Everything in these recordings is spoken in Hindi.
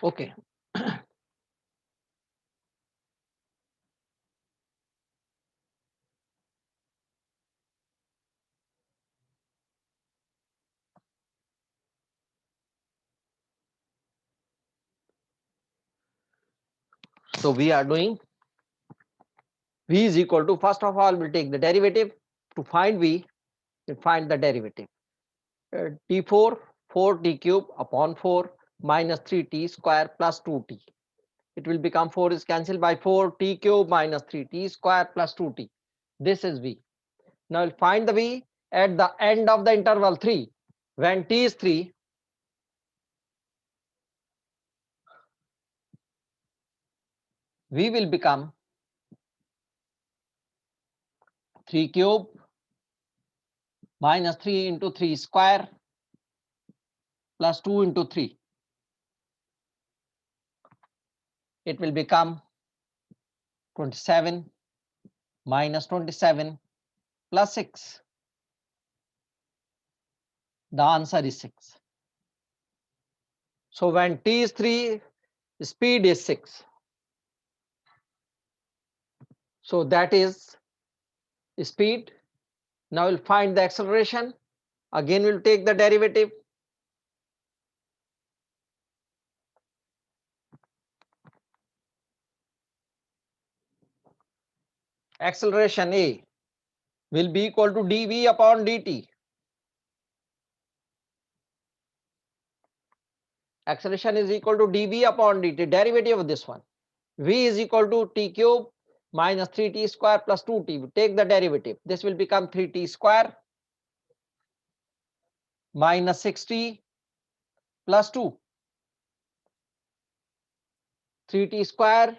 Okay. So we are doing v is equal to, first of all, we'll take the derivative. To find v, we find the derivative. T4, 4t cube upon 4 minus 3t square plus 2t. It will become 4 is cancelled by 4t cube minus 3t square plus 2t. This is v. Now we'll find the v at the end of the interval 3. When t is 3, v will become 3 cube minus 3 into 3 square plus 2 into 3. It will become 27 minus 27 plus 6. The answer is 6. So when t is 3, speed is 6. So that is speed. Now we'll find the acceleration. Again, we'll take the derivative. Acceleration A will be equal to dv upon dt. Acceleration is equal to dv upon dt, derivative of this one. V is equal to t cube minus 3t square plus 2t. We take the derivative. This will become 3t square minus 6t plus 2. 3t square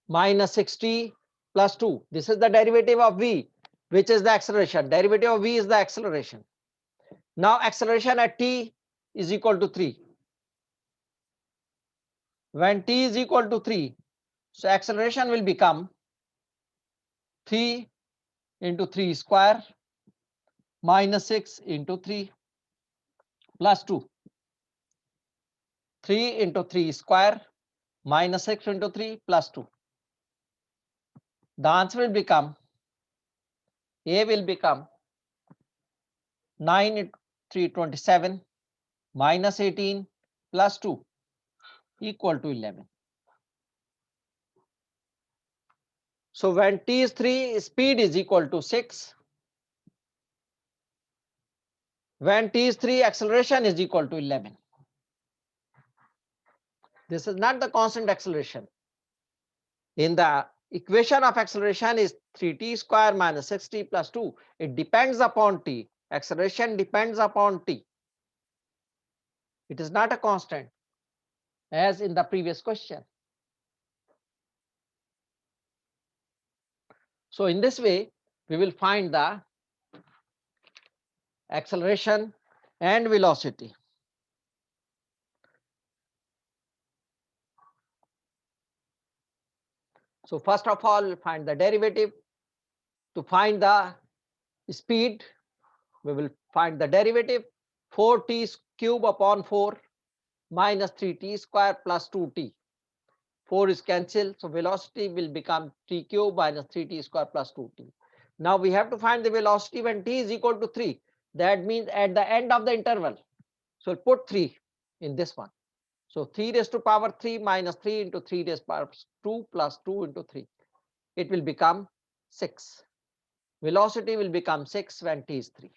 minus 6t plus 2. This is the derivative of v, which is the acceleration. Derivative of v is the acceleration. Now acceleration at t is equal to 3. When t is equal to 3, so acceleration will become 3 into 3 square minus 6 into 3 plus 2. 3 into 3 square minus 6 into 3 plus 2. The answer will become, A will become 9 into 3, 27 minus 18 plus 2 equal to 11. So when t is 3, speed is equal to 6. When t is 3, acceleration is equal to 11. This is not the constant acceleration. In the equation of acceleration is 3t square minus 6t plus 2. It depends upon t. Acceleration depends upon t. It is not a constant as in the previous question. So in this way, we will find the acceleration and velocity. So first of all, we'll find the derivative. To find the speed, we will find the derivative. 4t cube upon 4 minus 3t square plus 2t. 4 is cancelled, so velocity will become t cube minus 3t square plus 2t. Now we have to find the velocity when t is equal to 3. That means at the end of the interval. So we'll put 3 in this one. So 3 raised to power 3 minus 3 into 3 raised to power 2 plus 2 into 3. It will become 6. Velocity will become 6 when t is 3.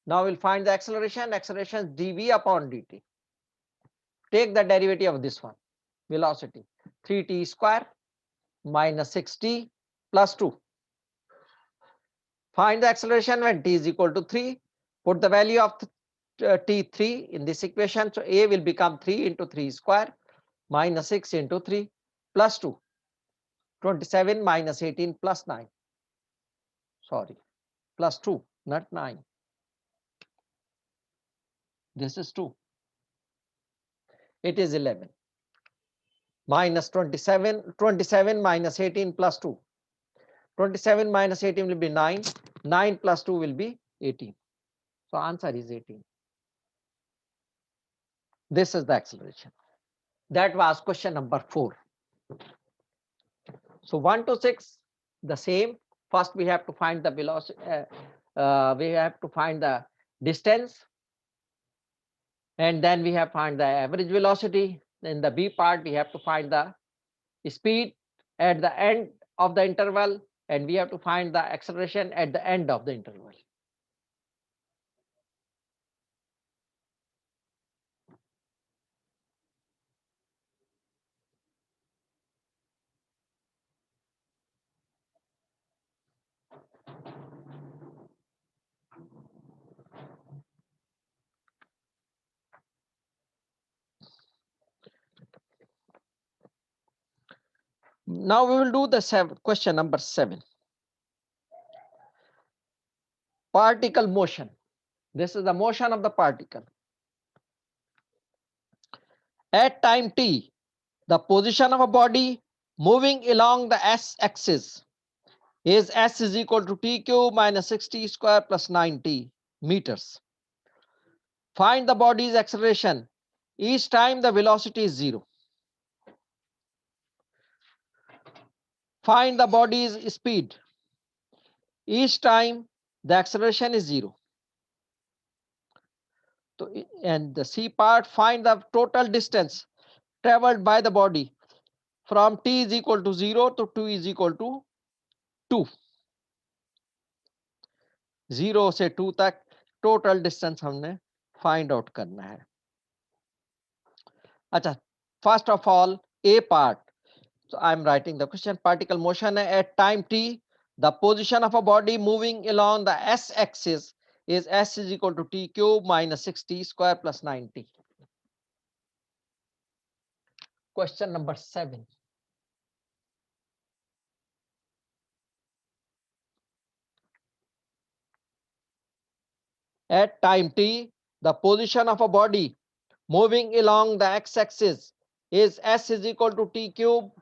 Now we'll find the acceleration. Acceleration is dv upon dt. Take the derivative of this one. Velocity 3t square minus 6t plus 2. Find the acceleration when t is equal to 3. Put the value of t3 in this equation. So a will become 3 into 3 square minus 6 into 3 plus 2. 27 minus 18 plus 9. Sorry, plus 2, not 9. This is 2. It is 11. Minus 27, 27 minus 18 plus 2. 27 minus 18 will be 9. 9 plus 2 will be 18. So answer is 18. This is the acceleration. That was question number 4. So 1 to 6, the same. First we have to find the velocity. We have to find the distance, and then we have to find the average velocity. In the B part, we have to find the speed at the end of the interval, and we have to find the acceleration at the end of the interval. Now we will do the question number 7. Particle motion. This is the motion of the particle. At time t, the position of a body moving along the s-axis is s is equal to t cube minus 6t square plus 9t meters. Find the body's acceleration each time the velocity is 0. Find the body's speed each time the acceleration is 0. So, and the C part, find the total distance traveled by the body from t is equal to 0 to 2 is equal to 2. 0 से 2 तक टोटल डिस्टेंस हमने फाइंड आउट करना है. अच्छा, first of all A part. So I am writing the question. Particle motion at time t, the position of a body moving along the s-axis is s is equal to t cube minus 6t square plus 9t. Question number 7. At time t, the position of a body moving along the x-axis is s is equal to t cube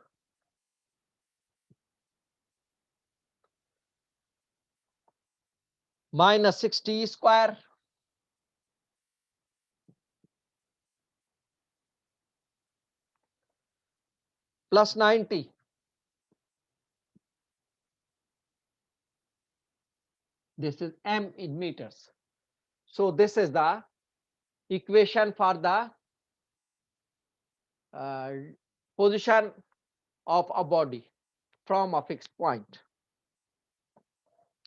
minus 6t square plus 9t. This is m in meters. So this is the equation for the position of a body from a fixed point,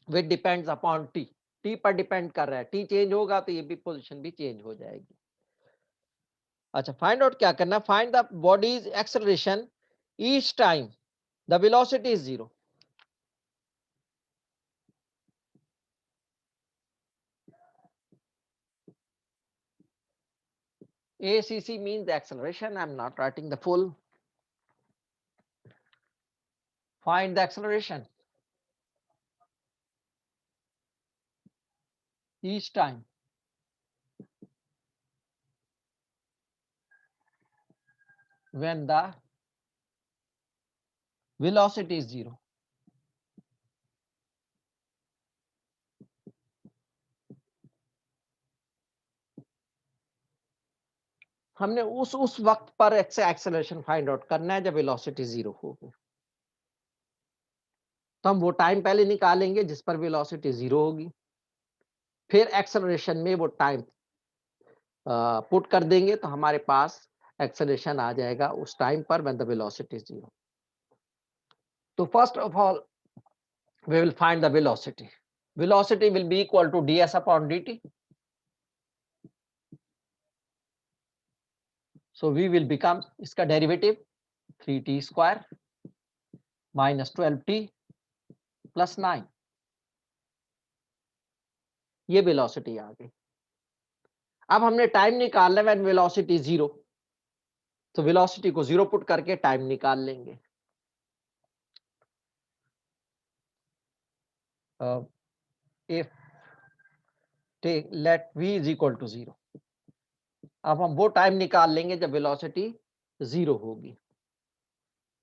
which depends upon t. t पर डिपेंड कर रहा है. t चेंज होगा तो ये भी पोजीशन भी चेंज हो जाएगी. अच्छा, फाइंड आउट क्या करना, find the bodies acceleration each time the velocity is zero. ACC means the acceleration. I'm not writing the full. Find the acceleration each time when the velocity is zero. हमने उस वक्त पर एक्सेलरेशन फाइंड आउट करना है जब वेलोसिटी जीरो होगी। तो हम वो टाइम पहले निकालेंगे जिस पर वेलोसिटी जीरो होगी, फिर एक्सेलरेशन में वो टाइम पुट कर देंगे तो हमारे पास एक्सेलरेशन आ जाएगा उस टाइम पर when the velocity is zero. तो first of all we will find the velocity. Velocity will be equal to ds upon dt. So we will become इसका derivative 3t square minus 12t plus 9, ये वेलोसिटी आ गई। अब हमने टाइम निकालना है व्हेन वेलोसिटी जीरो, तो वेलोसिटी को जीरो पुट करके टाइम निकाल लेंगे। If take let v is equal to जीरो, अब हम वो टाइम निकाल लेंगे जब वेलोसिटी जीरो होगी।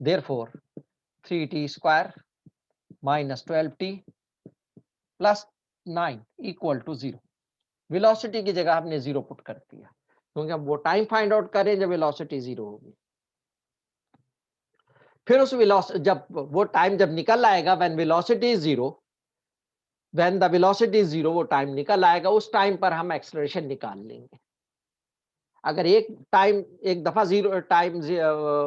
Therefore 3t square minus 12t plus 9 equal to zero. Velocity की जगह हमने जीरो पुट कर दिया क्योंकि हम वो टाइम फाइंड आउट करें जब वेलोसिटी जीरो होगी। फिर उस वेलोसिटी जब वो टाइम जब निकल आएगा when velocity is zero, when the velocity is zero, वो टाइम निकल आएगा, उस टाइम पर हम एक्सेलरेशन निकाल लेंगे। अगर एक दफा जीरो टाइम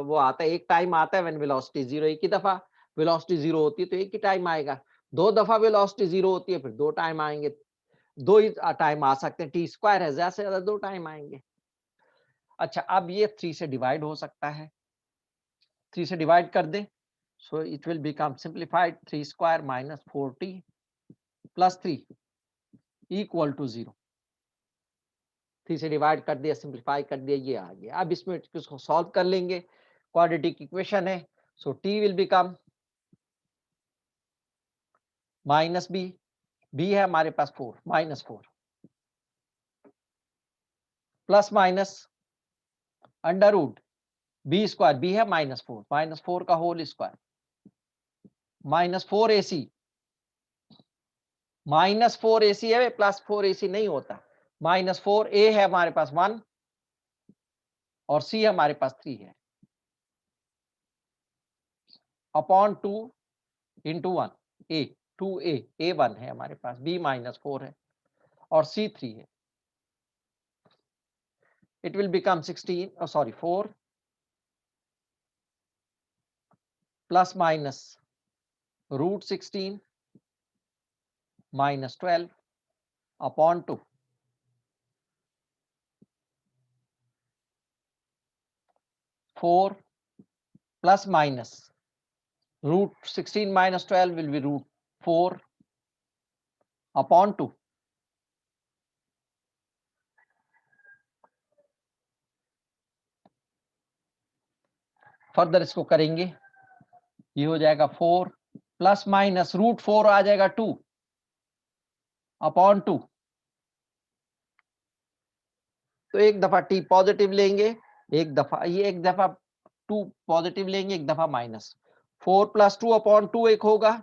वो आता है, एक टाइम आता है व्हेन वेलोसिटी जीरो, एक ही दफा वेलोसिटी जीरो होती है तो एक ही टाइम आएगा। दो दफा वेलोसिटी जीरो होती है फिर दो टाइम आएंगे, दो ही टाइम आ सकते हैं, टी स्क्वायर है, ज्यादा से ज्यादा दो टाइम आएंगे। अच्छा, अब ये 3 से डिवाइड हो सकता है, 3 से डिवाइड कर दें, so it will become simplified 3 square minus 4t plus 3 equal to zero. 3 से डिवाइड कर दिया, सिंप्लीफाई कर दिया, ये आ गया। अब इसमें इसको सॉल्व कर लेंगे, क्वाड्रेटिक इक्वेशन है, so t will become minus b, b है हमारे पास 4, minus 4 plus minus under root b square, b है माइनस 4 का whole square minus 4ac, minus 4ac है, प्लस 4ac नहीं होता। माइनस 4a है हमारे पास 1 और c हमारे पास 3 है, upon 2 into 1 a, 2a, a1 है हमारे पास, b माइनस 4 है और c 3 है। It will become 16, oh sorry, 4 plus minus root 16 minus 12 upon 2. 4 plus minus root 16 minus 12 will be root 4 upon 2. Further इसको करेंगे, ये हो जाएगा 4 प्लस माइनस रूट 4 आ जाएगा 2 अपॉन 2। तो एक दफा t पॉजिटिव लेंगे, एक दफा 2 पॉजिटिव लेंगे, एक दफा माइनस। 4 प्लस 2 अपॉन 2 एक होगा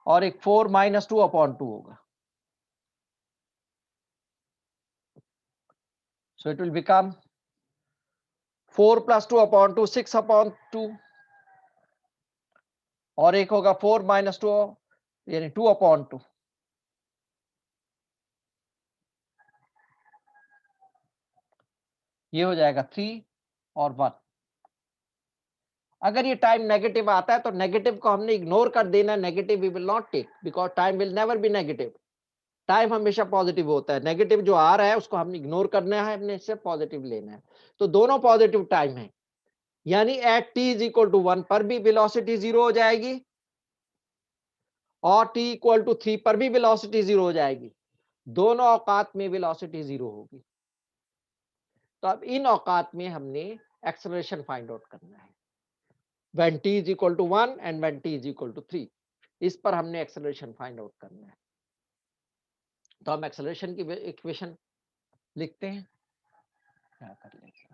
और एक 4 माइनस 2 अपॉन 2 होगा। So it will become 4 plus 2 upon 2, 6 upon 2 और एक होगा 4 minus 2 यानी 2 upon 2। ये हो जाएगा 3 और 1। अगर ये टाइम नेगेटिव आता है तो नेगेटिव को हमने इग्नोर कर देना, negative we will not take because time will never be negative. Time हमेशा पॉजिटिव होता है, नेगेटिव जो आ रहा है उसको हमने इग्नोर करना है, हमने इससे पॉजिटिव लेना है। तो दोनों पॉजिटिव टाइम है, यानी at t is equal to 1 पर भी वेलोसिटी 0 हो जाएगी और t इक्वल टू 3 पर भी वेलोसिटी 0 हो जाएगी। दोनों औकात में वेलोसिटी 0 होगी। तो अब इन औकात में हमने एक्सेलरेशन फाइंड आउट करना है, when t is equal to 1 and when t is equal to 3, इस पर हमने एक्सेलरेशन फाइंड आउट करना है। तो हम एक्सेलरेशन की इक्वेशन लिखते हैं, क्या कर लेंगे।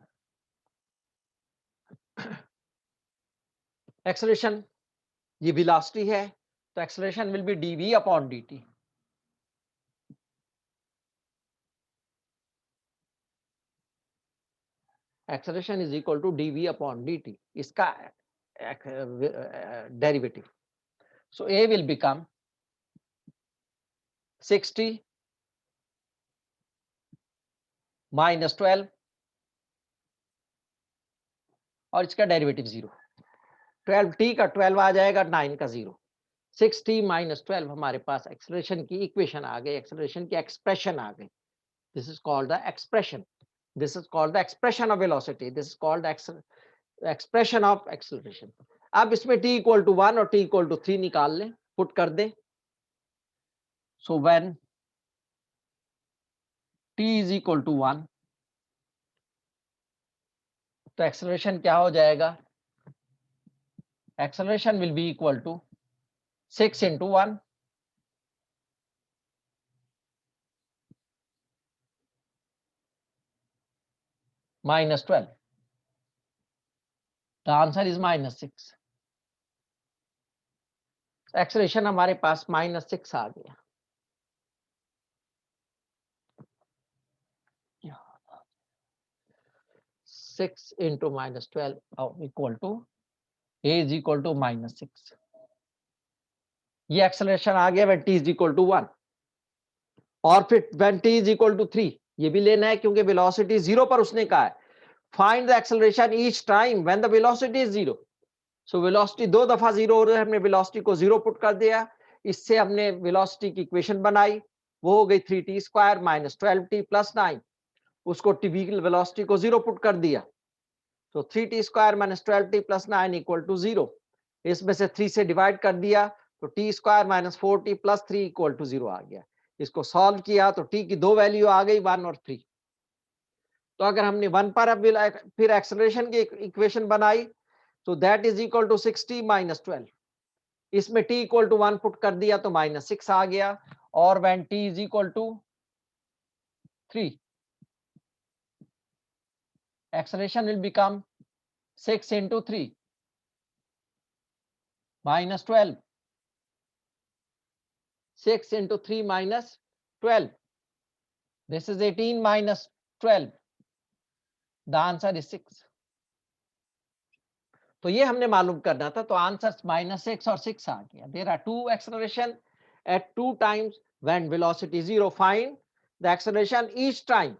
एक्सेलरेशन ये वेलोसिटी है, तो acceleration will be dv upon dt। Acceleration is equal to dv upon dt, इसका derivative. So a will become 60 minus 12 और इसका डेरिवेटिव 0। 12t का 12 आ जाएगा, 9 का 0। 6t माइनस 12 हमारे पास एक्सेलरेशन की इक्वेशन आ गई, एक्सेलरेशन की एक्सप्रेशन आ गई। This is called the expression, this is called the expression of velocity, this is called expression of acceleration. अब इसमें t इक्वल टू 1 और t इक्वल टू 3 निकाल लें, पुट कर दें। So when t is equal to 1, तो एक्सेलरेशन क्या हो जाएगा, acceleration will be equal to 6 into 1 minus 12. The answer is minus 6. Acceleration हमारे पास -6 आ गया। 6 into -12 equal to a is equal to -6। ये एक्सेलरेशन आ गया when t is equal to 1। और फिर when t is equal to 3 ये भी लेना है, क्योंकि वेलोसिटी 0 पर उसने कहा है find the acceleration each time when the velocity is 0। So velocity 2 दफा 0 हो रहा है, हमने वेलोसिटी को 0 पुट कर दिया। इससे हमने वेलोसिटी की इक्वेशन बनाई, वो हो गई 3t square minus 12t plus 9। उसको टी वेलोसिटी को 0 पुट कर दिया, तो 3t square minus 12t plus 9 equal to 0। इसमें से 3 से डिवाइड कर दिया, तो t square minus 4t plus 3 equal to 0 आ गया। इसको सॉल्व किया तो t की दो वैल्यू आ गई, 1 और 3। तो अगर हमने 1 पर अब फिर एक्सेलरेशन की इक्वेशन बनाई, तो that is equal to 60 minus 12। इसमें t इक्वल टू 1 पुट कर दिया तो -6 आ गया। और when t is equal to 3, acceleration will become 6 into 3 minus 12. 6 into 3 minus 12. This is 18 minus 12. The answer is 6. तो ये हमने मालूम करना था, तो आंसर -6 और 6 आ गया। There are two acceleration at two times when velocity 0. Find the acceleration each time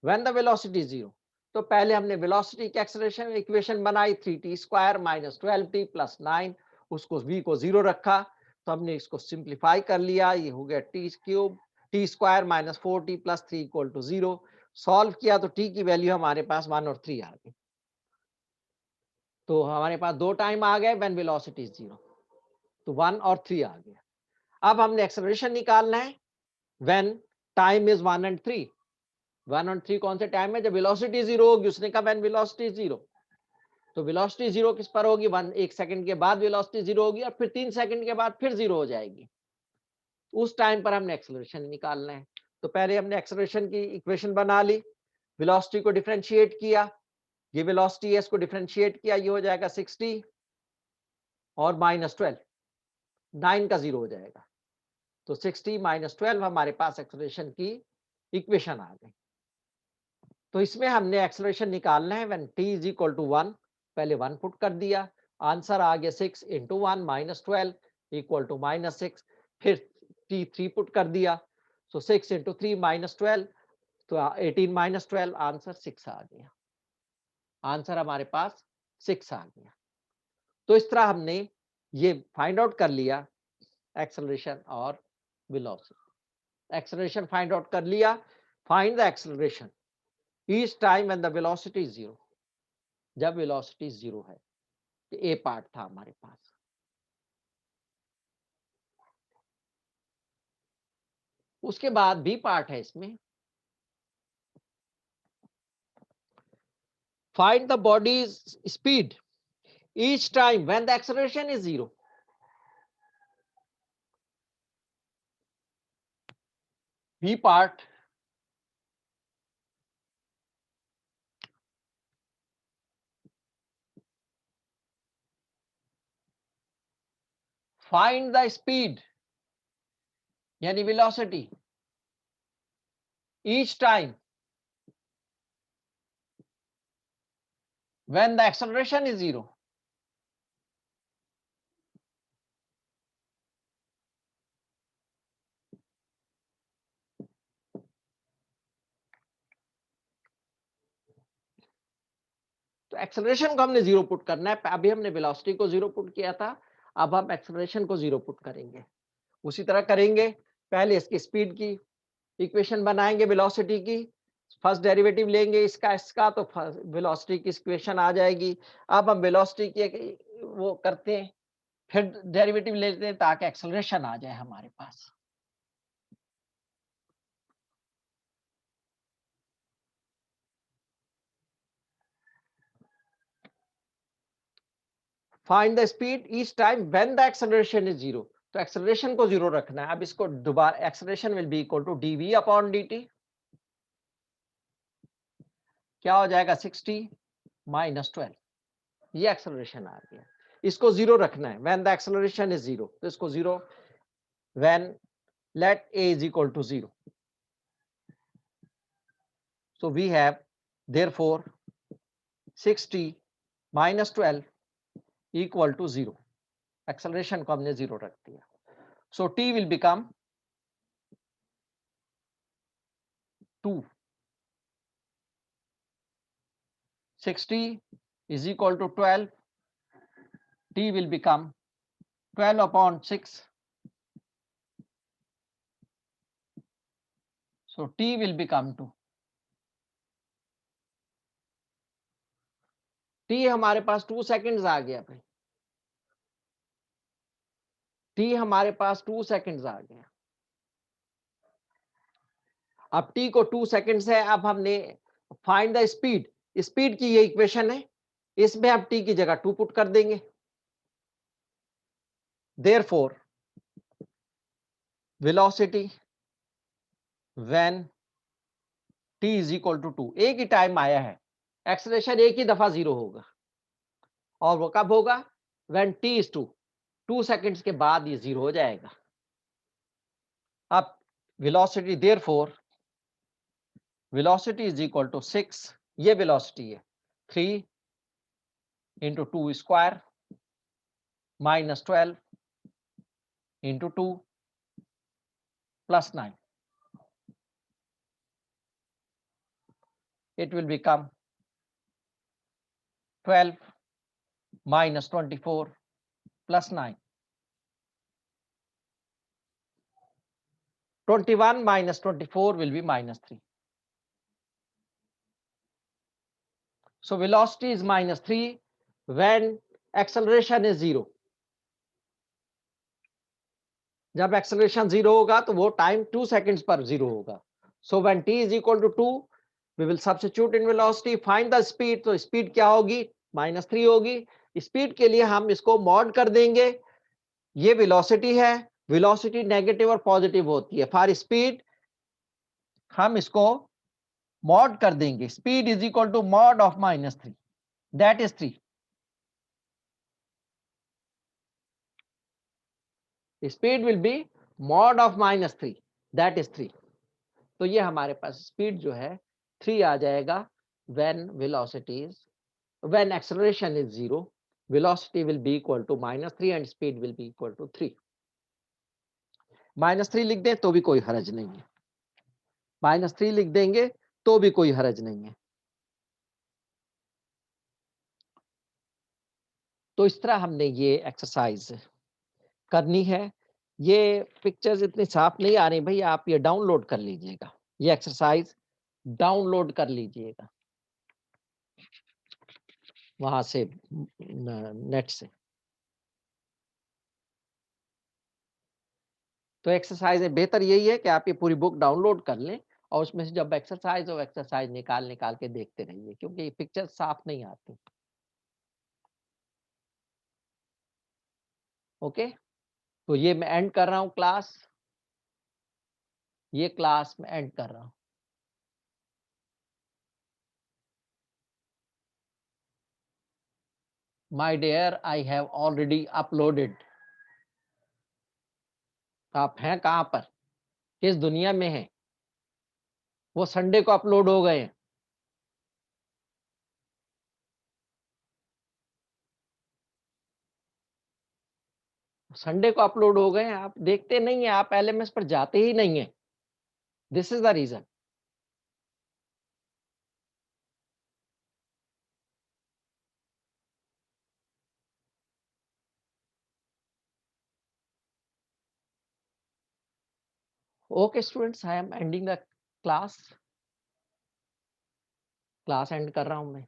when the velocity is 0. तो पहले हमने वेलोसिटी की एक्सेलरेशन इक्वेशन बनाई, 3t square minus 12t plus 9, उसको v को 0 रखा, तो हमने इसको सिंप्लीफाई कर लिया, ये हो गया t cube t square minus 4t plus 3 equal to 0। Solve किया तो t की वैल्यू हमारे पास 1 और 3 आ गई। तो हमारे पास दो टाइम आ गए व्हेन वेलोसिटी इज 0, तो 1 और 3 आ गया। अब हमने एक्सेलरेशन निकालना है व्हेन टाइम इज 1 एंड 3। 1 और 3 कौन से टाइम है, जब वेलोसिटी 0 होगी। उसने कहा व्हेन वेलोसिटी 0, तो वेलोसिटी 0 किस पर होगी, 1 सेकंड के बाद वेलोसिटी 0 होगी और फिर 3 सेकंड के बाद फिर 0 हो जाएगी। उस टाइम पर हमने एक्सेलरेशन निकालना है। तो पहले हमने एक्सेलरेशन की इक्वेशन बना ली, वेलोसिटी को डिफरेंशिएट किया, ये वेलोसिटी है, इसको डिफरेंशिएट किया, ये हो जाएगा 60 और -12, 9 का 0 हो जाएगा। तो 60 -12 हमारे पास एक्सेलरेशन की इक्वेशन आ गई। तो इसमें हमने एक्सेलरेशन निकालना है when t is equal to 1। पहले 1 पुट कर दिया, आंसर आ गया 6 into 1 minus 12 इक्वल टू -6। फिर t 3 पुट कर दिया, सो 6 into 3 minus 12, तो 18 minus 12, आंसर 6 आ गया। आंसर हमारे पास 6 आ गया। तो इस तरह हमने ये फाइंड आउट कर लिया एक्सेलरेशन और वेलोसिटी। एक्सेलरेशन फाइंड आउट कर लिया, find the acceleration each time when the velocity is zero, जब वेलोसिटी जीरो है। ए पार्ट था हमारे पास। उसके बाद बी पार्ट है इसमें, find the body's speed each time when the acceleration is zero. B part, find the speed यानी velocity each time when the acceleration is zero. तो एक्सेलरेशन को हमने जीरो पुट करना है। अभी हमने वेलोसिटी को जीरो पुट किया था, अब हम एक्सेलरेशन को जीरो पुट करेंगे। उसी तरह करेंगे, पहले इसकी स्पीड की इक्वेशन बनाएंगे, वेलोसिटी की फर्स्ट डेरिवेटिव लेंगे इसका तो वेलोसिटी की इक्वेशन आ जाएगी। अब हम वेलोसिटी की वो करते हैं, फिर डेरिवेटिव लेते हैं ताकि एक्सेलरेशन आ जाए हमारे पास। Find the speed each time when the acceleration is zero. तो एक्सेलरेशन को जीरो रखना है। अब इसको दोबारा, acceleration will be equal to dv upon dt। क्या हो जाएगा 60 माइनस 12, ये एक्सेलरेशन आ गया। इसको जीरो रखना है when the acceleration is zero, तो इसको zero when let a is equal to 0. So we have therefore 60 minus 12 equal to 0. Acceleration को हमने 0 रख दिया। So t will become 2. 60 is equal to 12. T will become 12 upon 6. So t will become 2. t हमारे पास 2 सेकंड्स आ गया भाई। t हमारे पास 2 सेकंड्स आ गया। अब t को 2 सेकंड्स है। अब हमने फाइंड द स्पीड, स्पीड की ये इक्वेशन है, इसमें अब t की जगह 2 पुट कर देंगे। Therefore velocity when t is equal to 2, एक ही टाइम आया है, एक्सेलरेशन एक ही दफा जीरो होगा, और वो कब होगा? when t is 2 सेकंड्स के बाद ये जीरो हो जाएगा। अब velocity, therefore velocity is equal to 6, ये वेलोसिटी है 3 into 2 square minus 12 into 2 plus 9. It will become 12 minus 24 plus 9. 21 minus 24 will be minus 3. So velocity is minus 3 when acceleration is 0. जब acceleration 0 होगा तो वो time 2 seconds पर 0 होगा. So when t is equal to 2, we will substitute in velocity, find the speed. तो speed क्या होगी? minus 3 होगी. Speed के लिए हम इसको mod कर देंगे. ये velocity है. Velocity negative और positive होती है. For speed हम इसको mod कर देंगे. Speed is equal to mod of minus 3. That is 3. Speed will be mod of minus 3, that is 3. तो ये हमारे पास स्पीड जो है 3 आ जाएगा when velocity is, when acceleration is 0, velocity will be equal to minus 3 and speed will be equal to 3. minus 3 लिख दें तो भी कोई हर्ज नहीं है, minus 3 लिख देंगे तो भी कोई हर्ज नहीं है। तो इस तरह हमने ये एक्सरसाइज करनी है। ये पिक्चर्स इतनी साफ नहीं आ रही भाई, आप ये डाउनलोड कर लीजिएगा, ये एक्सरसाइज डाउनलोड कर लीजिएगा वहां से, नेट से। तो एक्सरसाइज है, बेहतर यही है कि आप ये पूरी बुक डाउनलोड कर लें और उसमें से जब एक्सरसाइज हो एक्सरसाइज निकाल निकाल के देखते रहिए, क्योंकि ये पिक्चर साफ नहीं आती। ओके, तो ये मैं एंड कर रहा हूँ क्लास, ये क्लास मैं एंड कर रहा हूँ। My dear, I have already uploaded. आप हैं कहाँ पर, किस दुनिया में हैं? वो संडे को अपलोड हो गए हैं। संडे को अपलोड हो गए हैं, आप देखते नहीं है, आप एलएमएस पर जाते ही नहीं है। This is the reason. Okay students, I am ending the class, class end कर रहा हूं मैं।